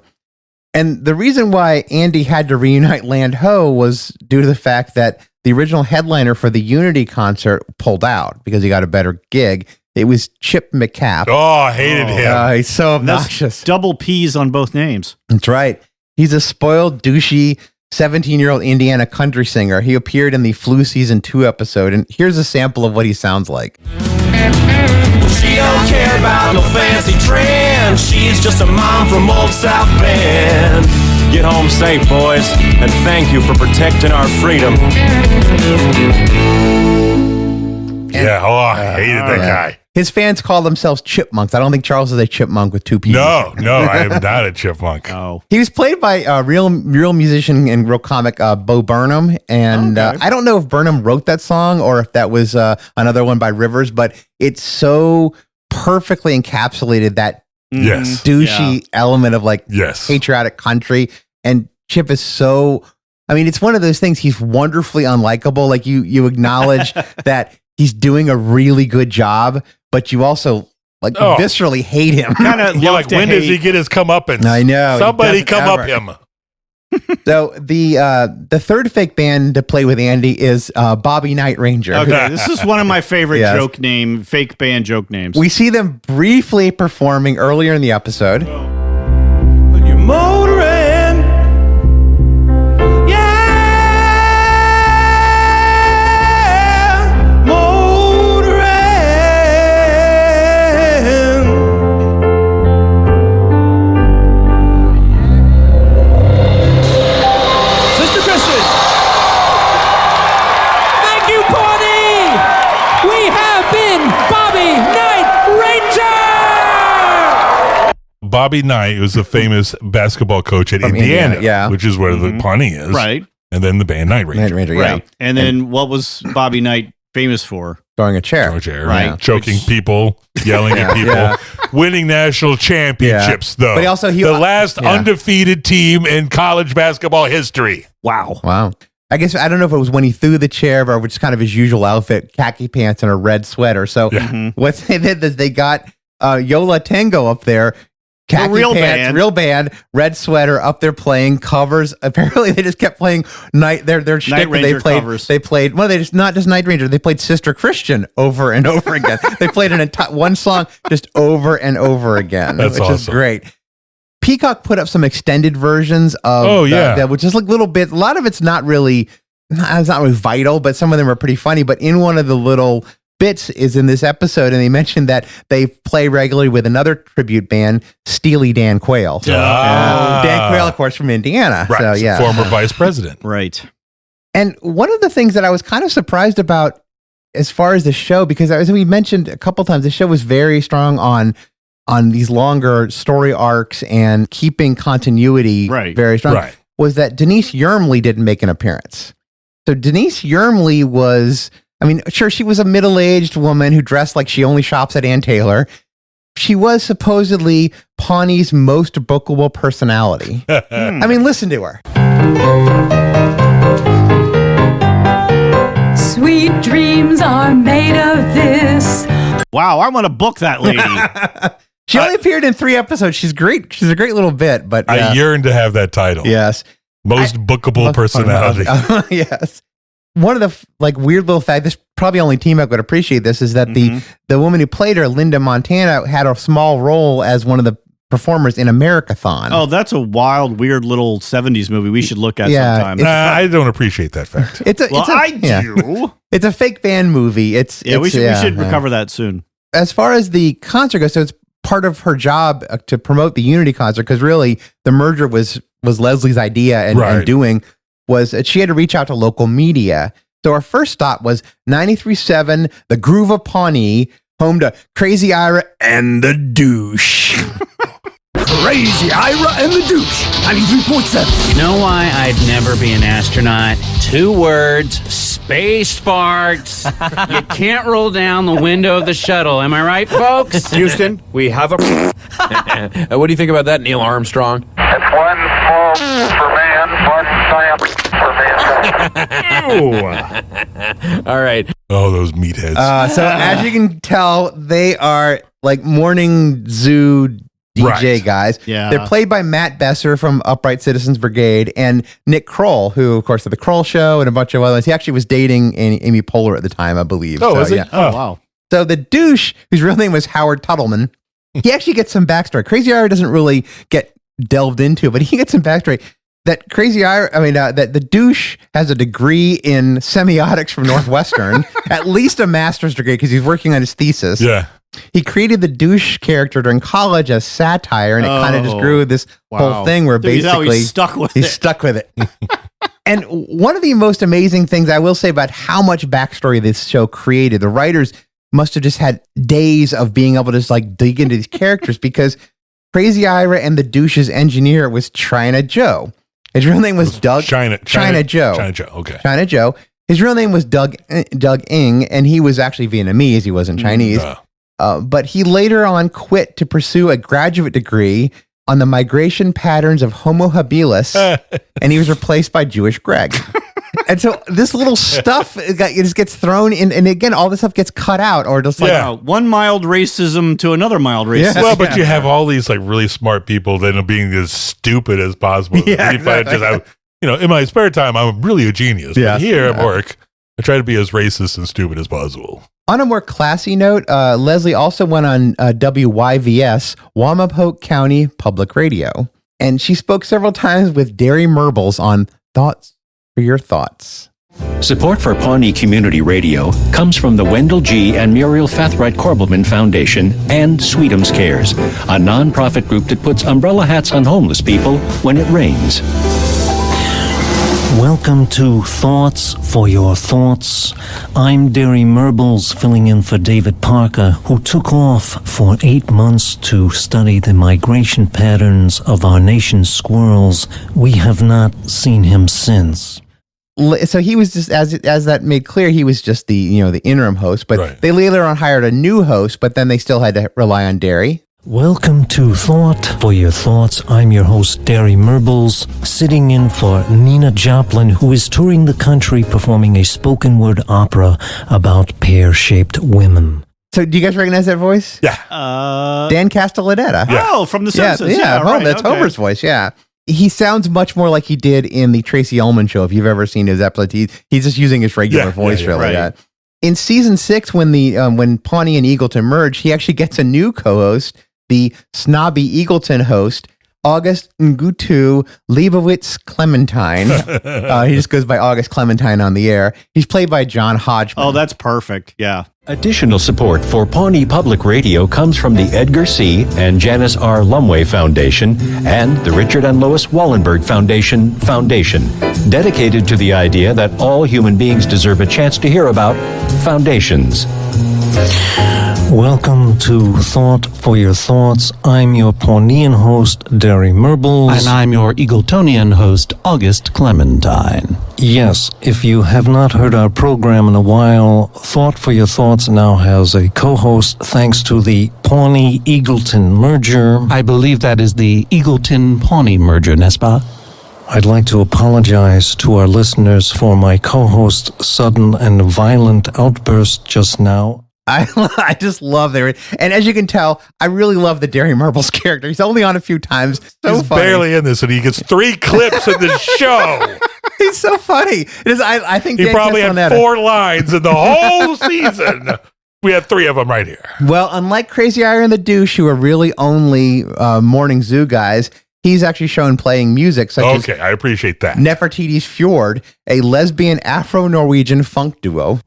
And the reason why Andy had to reunite Land Ho was due to the fact that the original headliner for the Unity concert pulled out because he got a better gig. It was Chip McCapp. Oh, I hated him. He's so obnoxious. That's double P's on both names. That's right. He's a spoiled, douchey, 17-year-old Indiana country singer. He appeared in the Flu Season 2 episode, and here's a sample of what he sounds like. She don't care about no fancy trend. She's just a mom from Old South Bend. Get home safe, boys, and thank you for protecting our freedom. I hated that guy. His fans call themselves chipmunks. I don't think Charles is a chipmunk with two P's. No, I am not a chipmunk. Oh. He was played by a real musician and real comic, Bo Burnham. And I don't know if Burnham wrote that song or if that was another one by Rivers, but it's so perfectly encapsulated that douchey element of like patriotic country. And Chip is so, I mean, it's one of those things. He's wonderfully unlikable. Like you acknowledge that he's doing a really good job, but you also like viscerally hate him. Kind of like when does he get his comeuppance? I know. Somebody come up him. So the third fake band to play with Andy is Bobby Night Ranger. Okay, this is one of my favorite fake band joke names. We see them briefly performing earlier in the episode. When you're motoring, Bobby Knight was a famous basketball coach at Indiana, which is where the Pawnee is. Right. And then the band Night Ranger. Right. And then what was Bobby Knight famous for? Throwing a chair. Right. Choking people, yelling at people, winning national championships, though. But also the last undefeated team in college basketball history. Wow. I guess, I don't know if it was when he threw the chair or which kind of his usual outfit, khaki pants and a red sweater. So what they did is they got Yola Tango up there, khaki pants, real band, red sweater up there playing covers. Apparently they just kept playing their shtick that they played. Covers. They played, well, they just not just Night Ranger, they played Sister Christian over and over again. They played one song just over and over again, which is great. Peacock put up some extended versions of which is like little bit. A lot of it's not really vital, but some of them are pretty funny. But in one of the little bits is in this episode, and they mentioned that they play regularly with another tribute band, Steely Dan Quayle. Dan Quayle, of course, from Indiana. Right. So, former vice president. Right. And one of the things that I was kind of surprised about as far as the show, because as we mentioned a couple times, the show was very strong on these longer story arcs and keeping continuity very strong, was that Denise Yermley didn't make an appearance. So Denise Yermley was, I mean, sure, she was a middle-aged woman who dressed like she only shops at Ann Taylor. She was supposedly Pawnee's most bookable personality. I mean, listen to her. Sweet dreams are made of this. Wow, I want to book that lady. She only appeared in 3 episodes. She's great. She's a great little bit, but I yearn to have that title. Yes. Most bookable personality. Yes. One of the weird little fact, this probably only T-Mac would appreciate this, is that the woman who played her, Linda Montana, had a small role as one of the performers in Americathon. Oh, that's a wild, weird little 70s movie we should look at sometime. I don't appreciate that fact. I do. It's a fake band movie. We should recover that soon. As far as the concert goes, so it's part of her job to promote the Unity concert, because really the merger was Leslie's idea and doing was that she had to reach out to local media. So our first stop was 93.7, The Groove of Pawnee, home to Crazy Ira and the Douche. Crazy Ira and the Douche, 93.7. You know why I'd never be an astronaut? 2 words, space farts. You can't roll down the window of the shuttle. Am I right, folks? Houston, we have a... What do you think about that, Neil Armstrong? It's one small for man, one giant for mankind. All right. Oh, those meatheads. So as you can tell, they are like morning zoo DJ guys. Yeah. They're played by Matt Besser from Upright Citizens Brigade and Nick Kroll, who, of course, of The Kroll Show and a bunch of others. He actually was dating Amy Poehler at the time, I believe. Oh, was he? Yeah. Oh, wow. So the douche, whose real name was Howard Tuttleman, he actually gets some backstory. Crazy Ira doesn't really get delved into, but he gets some backstory. That that the douche has a degree in semiotics from Northwestern, at least a master's degree, because he's working on his thesis. Yeah. He created the douche character during college as satire, and it kind of just grew this whole thing where basically he's stuck with it. And one of the most amazing things I will say about how much backstory this show created, the writers must have just had days of being able to just like dig into these characters because Crazy Ira and the Douche's engineer was China Joe. His real name was Doug China Joe. China Joe. Okay. China Joe. His real name was Doug Ng, and he was actually Vietnamese. He wasn't Chinese. But he later on quit to pursue a graduate degree on the migration patterns of Homo habilis, and he was replaced by Jewish Greg. And so this little stuff it just gets thrown in, and again, all this stuff gets cut out, or just like one mild racism to another mild racism. Well, but you have all these like really smart people that end up being as stupid as possible. Yeah, in my spare time, I'm really a genius. But here at work, I try to be as racist and stupid as possible. On a more classy note, Leslie also went on WYVS, Wamapoke County Public Radio, and she spoke several times with Derry Merbles on Thoughts for Your Thoughts. Support for Pawnee Community Radio comes from the Wendell G. and Muriel Fathright Corbelman Foundation and Sweetums Cares, a nonprofit group that puts umbrella hats on homeless people when it rains. Welcome to Thoughts for Your Thoughts. I'm Derry Merbles, filling in for David Parker, who took off for 8 months to study the migration patterns of our nation's squirrels. We have not seen him since. So he was just, as that made clear, he was just the interim host, but they later on hired a new host, but then they still had to rely on Derry. Welcome to Thought for Your Thoughts. I'm your host, Derry Merbles, sitting in for Nina Joplin, who is touring the country performing a spoken word opera about pear-shaped women. So do you guys recognize that voice? Yeah. Dan Castellaneta. Yeah. Oh, from The Simpsons. That's Homer's voice, yeah. He sounds much more like he did in the Tracy Ullman Show, if you've ever seen his episode. He's just using his regular voice, really. Right. In season 6, when Pawnee and Eagleton merge, he actually gets a new co-host, the snobby Eagleton host, August Ngutu Leibowitz Clementine. He just goes by August Clementine on the air. He's played by John Hodgman. Oh, that's perfect. Yeah. Additional support for Pawnee Public Radio comes from the Edgar C. and Janice R. Lumway Foundation and the Richard and Lois Wallenberg Foundation, dedicated to the idea that all human beings deserve a chance to hear about foundations. Welcome to Thought for Your Thoughts. I'm your Pawnean host, Derry Merbles. And I'm your Eagletonian host, August Clementine. Yes, if you have not heard our program in a while, Thought for Your Thoughts now has a co-host thanks to the Pawnee-Eagleton merger. I believe that is the Eagleton-Pawnee merger, n'est-ce pas? I'd like to apologize to our listeners for my co-host's sudden and violent outburst just now. I just love it. And as you can tell, I really love the Derry Merbles character. He's only on a few times. He's barely in this, and he gets 3 clips in the show. He's so funny. I think he probably had 4 lines in the whole season. We have 3 of them right here. Well, unlike Crazy Ira and the Douche, who are really only morning zoo guys, he's actually shown playing music such as I appreciate that. Nefertiti's Fjord, a lesbian Afro-Norwegian funk duo.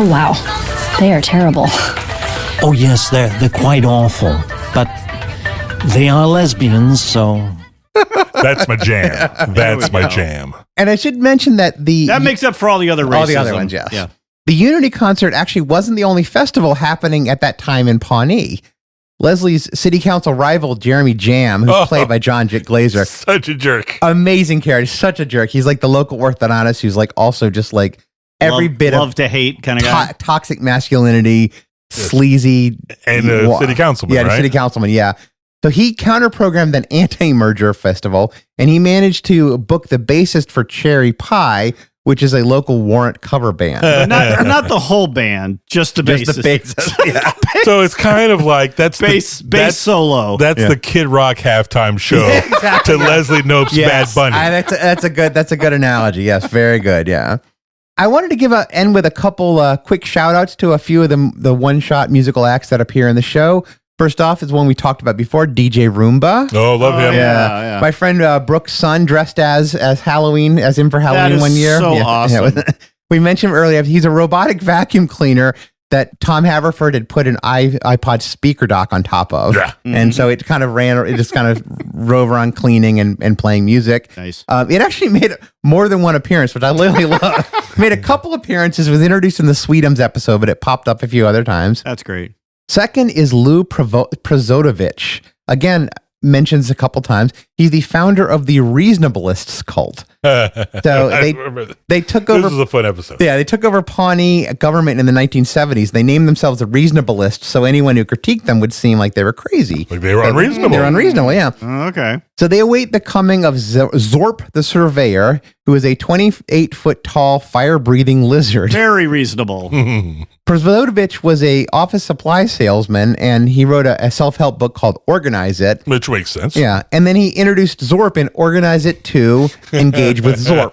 Oh, wow. They are terrible. Oh, yes, they're quite awful. But they are lesbians, so... That's my jam. That's my jam. And I should mention that that makes up for all the other racism. All the other ones, yes. Yeah. The Unity concert actually wasn't the only festival happening at that time in Pawnee. Leslie's city council rival, Jeremy Jam, who's played by John Glazer. Such a jerk. Amazing character. Such a jerk. He's like the local orthodontist who's like also just like every bit love to hate kind of guy. Toxic masculinity, sleazy. And the city councilman, Yeah, the city councilman, yeah. So he counter-programmed an anti-merger festival, and he managed to book the bassist for Cherry Pie, which is a local Warrant cover band. not the whole band, just the bassist. Just the bassist, yeah. So it's kind of like that's bass solo. That's the Kid Rock halftime show to Leslie Knope's Bad Bunny. That's a good analogy. Yes, very good. Yeah. I wanted to end with a couple quick shout outs to a few of the one-shot musical acts that appear in the show. First off is one we talked about before, DJ Roomba. Oh, love him. Yeah. My friend Brooke's son dressed as Halloween, as him for Halloween one year. So awesome. We mentioned him earlier, he's a robotic vacuum cleaner that Tom Haverford had put an iPod speaker dock on top of. Yeah. And so it kind of it just kind of rove around cleaning and playing music. Nice. It actually made more than one appearance, which I really love. Made a couple appearances, was introduced in the Sweetums episode, but it popped up a few other times. That's great. Second is Lou Prozodovich. Again, mentions a couple times. He's the founder of the Reasonableists cult. So they took over. This is a fun episode. Yeah, they took over Pawnee government in the 1970s. They named themselves the Reasonableists, so anyone who critiqued them would seem like they were crazy. Like they were unreasonable. They're unreasonable, yeah. Okay. So they await the coming of Zorp the Surveyor, who is a 28-foot tall, fire-breathing lizard. Very reasonable. Prozodovich was a office supply salesman, and he wrote a self-help book called Organize It. Which makes sense. Yeah, and then he introduced Zorp in Organize It 2, Engage with Zorp.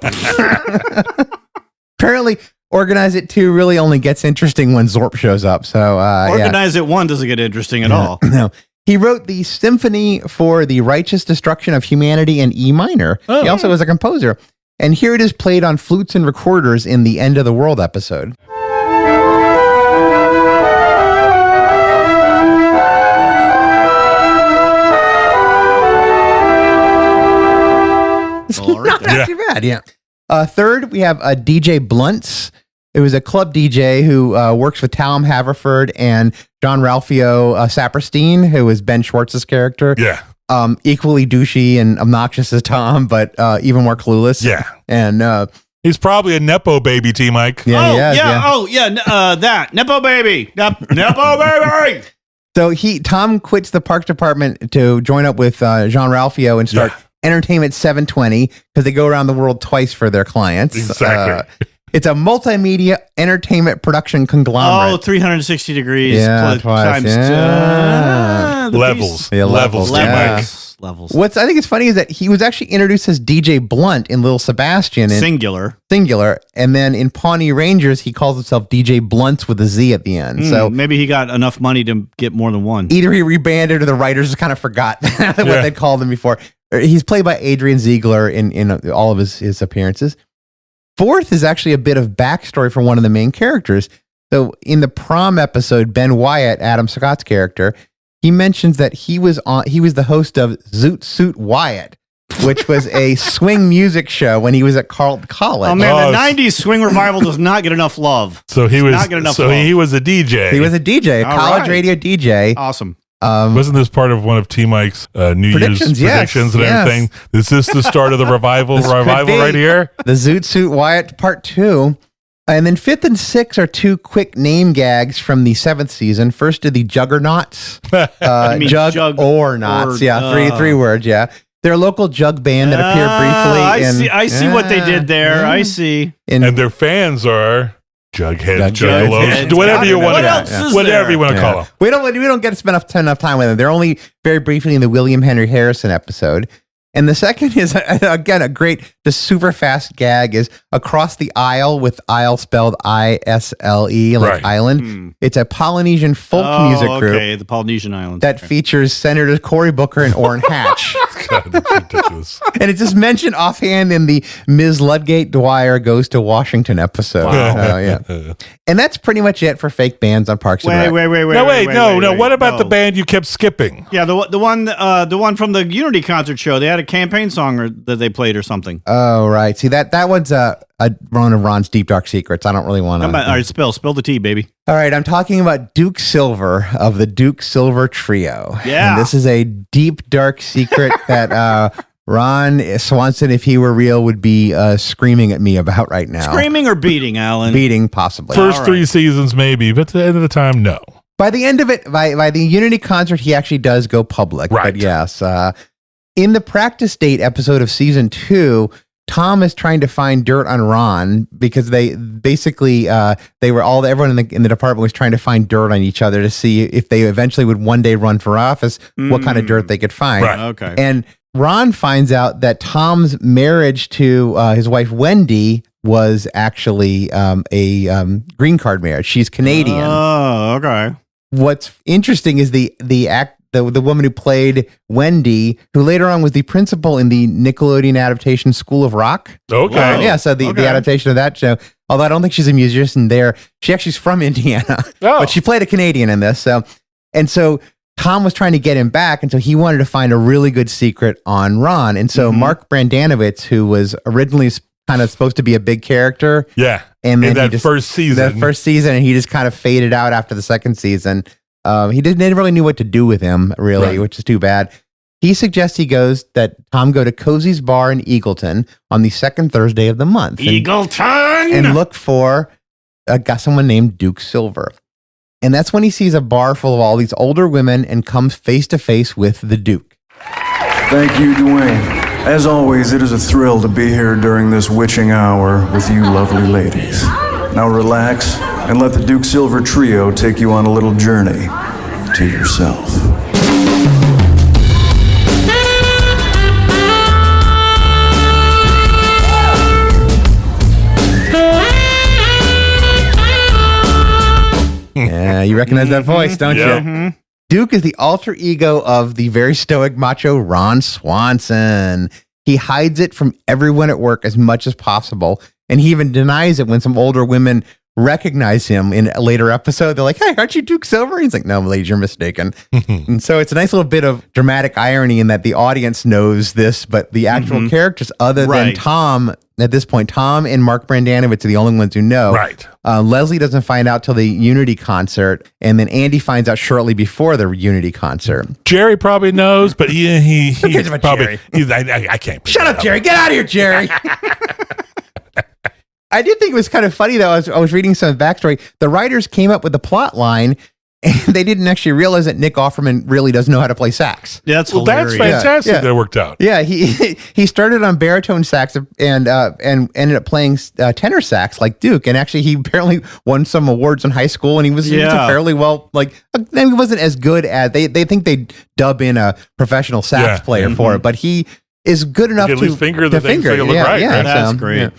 Apparently, Organize It 2 really only gets interesting when Zorp shows up. So Organize It 1 doesn't get interesting at all. No. He wrote the Symphony for the Righteous Destruction of Humanity in E minor. Oh. He also was a composer. And here it is played on flutes and recorders in the End of the World episode. Not too bad, yeah. Third, we have DJ Blunts. It was a club DJ who works with Tom Haverford and John Ralphio Saperstein, who is Ben Schwartz's character. Yeah. Equally douchey and obnoxious as Tom, but even more clueless. Yeah. And he's probably a Nepo baby, T Mike. Yeah, that. Nepo baby. Nepo baby. So Tom quits the parks department to join up with Jean Ralphio and start Entertainment 720 because they go around the world twice for their clients. Exactly. It's a multimedia entertainment production conglomerate. Oh, 360 degrees. Yeah, twice. Levels. Yeah, levels. Levels. What's I think is funny is that he was actually introduced as DJ Blunt in Little Sebastian. Singular. And then in Pawnee Rangers, he calls himself DJ Blunts with a Z at the end. So maybe he got enough money to get more than one. Either he rebanded or the writers just kind of forgot what they'd called him before. He's played by Adrian Ziegler in all of his appearances. Fourth is actually a bit of backstory for one of the main characters. So in the prom episode, Ben Wyatt, Adam Scott's character, he mentions that he was the host of Zoot Suit Wyatt, which was a swing music show when he was at Carleton College. Oh man, the '90s swing revival does not get enough love. So he was a DJ. He was a DJ, a college radio DJ. Awesome. Wasn't this part of one of T Mike's New Year's predictions and everything? Is this the start of the revival right here? The Zoot Suit Wyatt Part 2. And then fifth and sixth are two quick name gags from the seventh season. First to the Juggernauts. Jug or Knots. Three words, yeah. They're a local jug band that appeared briefly. I see what they did there. I see. And their fans are Jughead, Juggalos, whatever you want to call them. We don't get to spend enough time with them. They're only very briefly in the William Henry Harrison episode. And the second is, again, a great, just super fast gag is Across the Isle, with Isle spelled I-S-L-E, like island. It's a Polynesian folk music group. Okay, the Polynesian Islands. That features Senator Cory Booker and Orrin Hatch. God, that's ridiculous. And it's just mentioned offhand in the Ms. Ludgate Dwyer Goes to Washington episode. Wow. And that's pretty much it for fake bands on Parks and Rec. Wait. What about the band you kept skipping? Yeah, the one from the Unity concert show. They had a campaign song that they played or something. Oh, right. See, that one's one of Ron's deep dark secrets. I don't really want to. All right, spill the tea, baby. All right, I'm talking about Duke Silver of the Duke Silver Trio. Yeah. And this is a deep dark secret that Ron Swanson, if he were real, would be screaming at me about right now. Screaming or beating, Alan? Beating, possibly. First 3 seasons, maybe, but at the end of the time, no. By the end of it, by the Unity concert, he actually does go public. Right. But yes, in the practice date episode of season 2, Tom is trying to find dirt on Ron because they basically everyone in the department was trying to find dirt on each other to see if they eventually would one day run for office, what kind of dirt they could find. Right. Okay. And Ron finds out that Tom's marriage to his wife Wendy was actually a green card marriage. She's Canadian. Oh, okay. What's interesting is the woman who played Wendy, who later on was the principal in the Nickelodeon adaptation School of Rock. Okay. So the adaptation of that show. Although I don't think she's a musician there. She actually's from Indiana, but she played a Canadian in this. So Tom was trying to get him back, and so he wanted to find a really good secret on Ron. And so Mark Brandanowitz, who was originally kind of supposed to be a big character, and then in that first season, and he just kind of faded out after the second season. He didn't really knew what to do with him, really, which is too bad. He suggests Tom go to Cozy's Bar in Eagleton on the second Thursday of the month. And look for someone named Duke Silver. And that's when he sees a bar full of all these older women and comes face to face with the Duke. Thank you, Dwayne. As always, it is a thrill to be here during this witching hour with you lovely ladies. Now relax and let the Duke Silver Trio take you on a little journey to yourself. Yeah, you recognize that voice, don't you? Mm-hmm. Duke is the alter ego of the very stoic macho Ron Swanson. He hides it from everyone at work as much as possible, and he even denies it when some older women recognize him in a later episode. They're like, "Hey, aren't you Duke Silver?" He's like, "No, ladies, you're mistaken." And so it's a nice little bit of dramatic irony in that the audience knows this, but the actual characters, other than Tom, at this point, Tom and Mark Brandanowitz are the only ones who know. Right. Leslie doesn't find out till the Unity concert, and then Andy finds out shortly before the Unity concert. Jerry probably knows, but he cares about probably. Jerry? I can't. Shut up, Jerry! Get out of here, Jerry! I did think it was kind of funny, though. I was reading some backstory. The writers came up with the plot line, and they didn't actually realize that Nick Offerman really does know how to play sax. Yeah, that's hilarious. That's fantastic. That worked out. Yeah, he started on baritone sax and ended up playing tenor sax like Duke. And actually, he apparently won some awards in high school, and he was fairly well. Like, he wasn't as good at they think they dub in a professional sax player for it, but he is good enough to at least finger the thing so you look right. Yeah, that's great. Yeah.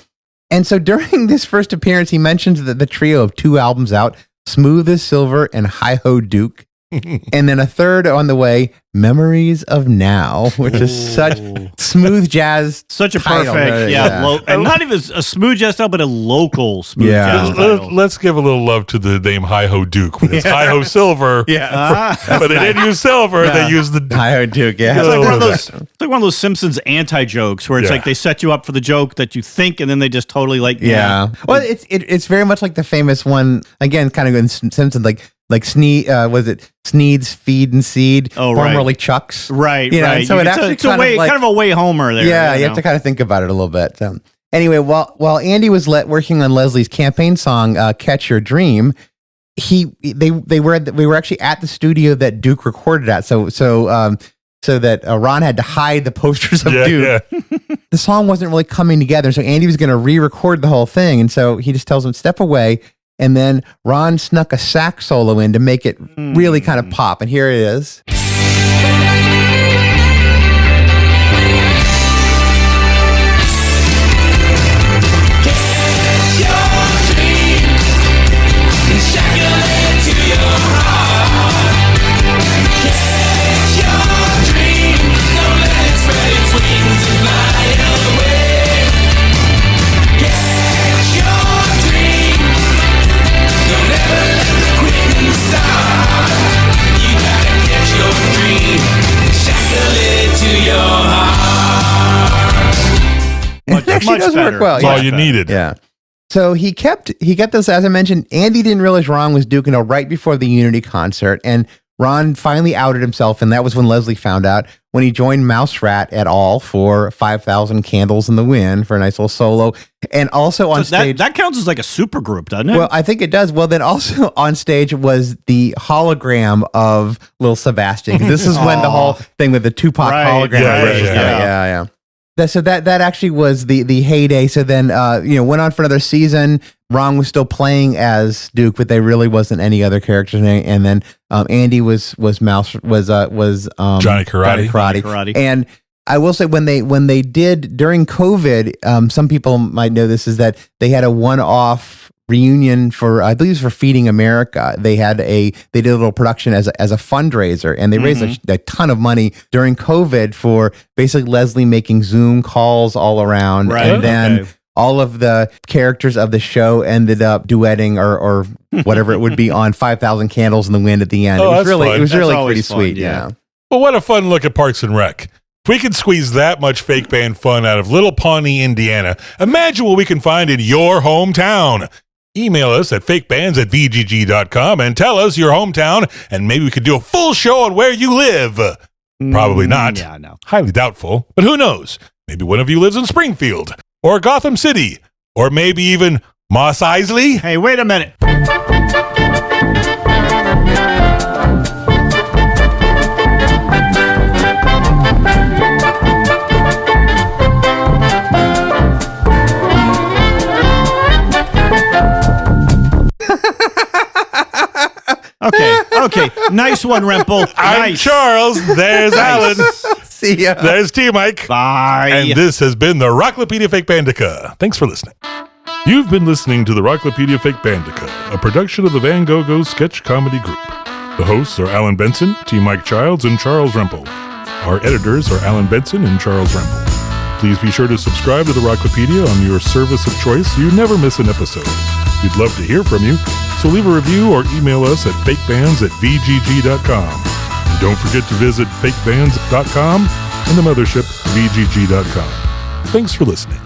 And so during this first appearance, he mentions the trio of 2 albums out, Smooth as Silver and Hi-Ho Duke. And then a third on the way, Memories of Now, which is such smooth jazz. Such a title. perfect, and not even a smooth jazz style, but a local smooth jazz title. Let's give a little love to the name Hi-Ho Duke. When it's Hi-Ho Silver, but they didn't use silver, they used the Hi-Ho Duke, It's like one of those Simpsons anti-jokes where it's like they set you up for the joke that you think, and then they just totally Well, it's very much like the famous one, again, kind of in Simpsons, like Sneed, was it Sneed's Feed and Seed, formerly Chuck's, right? You know, right. So it's kind of a way Homer there. Yeah, you have to kind of think about it a little bit. Anyway, while Andy was working on Leslie's campaign song "Catch Your Dream," we were actually at the studio that Duke recorded at. So that Ron had to hide the posters of Duke. Yeah. The song wasn't really coming together, so Andy was going to re-record the whole thing, and so he just tells him step away. And then Ron snuck a sax solo in to make it really kind of pop. And here it is. Much does better. work well. That's all you needed. Yeah. So he kept this, as I mentioned. Andy didn't realize Ron was Duke until right before the Unity concert, and Ron finally outed himself, and that was when Leslie found out, when he joined Mouse Rat et al. For 5,000 Candles in the Wind for a nice little solo, and also on stage. That counts as like a super group, doesn't it? Well, I think it does. Well, then also on stage was the hologram of Lil Sebastian. This is when the whole thing with the Tupac hologram. Yeah. So that actually was the heyday. So then, went on for another season. Ron was still playing as Duke, but there really wasn't any other characters. And then Andy was Johnny Karate. And I will say when they did during COVID, some people might know this, is that they had a one-off reunion for, I believe it was for Feeding America. They did a little production as a fundraiser, and they raised a ton of money during COVID for basically Leslie making Zoom calls all around. Right. And then all of the characters of the show ended up duetting or whatever it would be on 5,000 Candles in the Wind at the end. Oh, it was really That's pretty fun, sweet. yeah. Yeah. Well, what a fun look at Parks and Rec. If we can squeeze that much fake band fun out of Little Pawnee, Indiana, imagine what we can find in your hometown. Email us at fakebands@vgg.com and tell us your hometown, and maybe we could do a full show on where you live. Probably not. Yeah, no. Highly doubtful, but who knows? Maybe one of you lives in Springfield or Gotham City or maybe even Mos Eisley. Hey, wait a minute. Okay. Nice one, Remple. I'm Nice. Charles. There's Alan. See ya. There's T-Mike. Bye. And this has been the Rocklopedia Fake Bandica. Thanks for listening. You've been listening to the Rocklopedia Fake Bandica, a production of the Van Gogh Sketch Comedy Group. The hosts are Alan Benson, T-Mike Childs, and Charles Rempel. Our editors are Alan Benson and Charles Rempel. Please be sure to subscribe to the Rocklopedia on your service of choice so you never miss an episode. We'd love to hear from you, so leave a review or email us at fakebands@vgg.com. And don't forget to visit fakebands.com and the mothership, vgg.com. Thanks for listening.